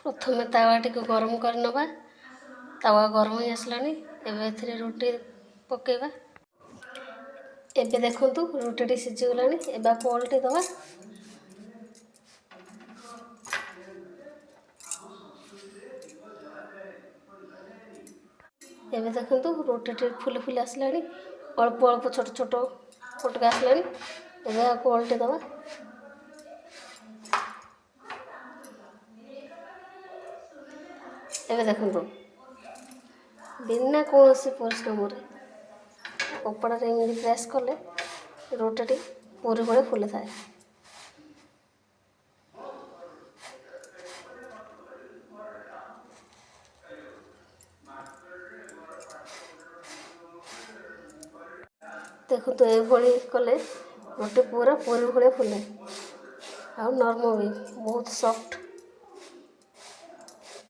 प्रथमे तावाटी को गरम कर नवा। तावा गरम हो आसलानी। एबे एथिरे रोटी पकेवा। एबे देखंतु रोटी सिझी गलानी। एबा पलटी दवा। एबे देखंतु रोटी फुले फुले आसलानी। अल्प अल्प छोट छोट फुटका आसलानी। एबे आपको पलटी दवा। एबे देखंतु बिना कौन परिश्रम कपड़ा प्रेस कले रोटी पूरी भाई फुले थाए। देखो तो ये कले रोटी पूरा पूरी भाई फुले आ नरम भी बहुत सॉफ्ट।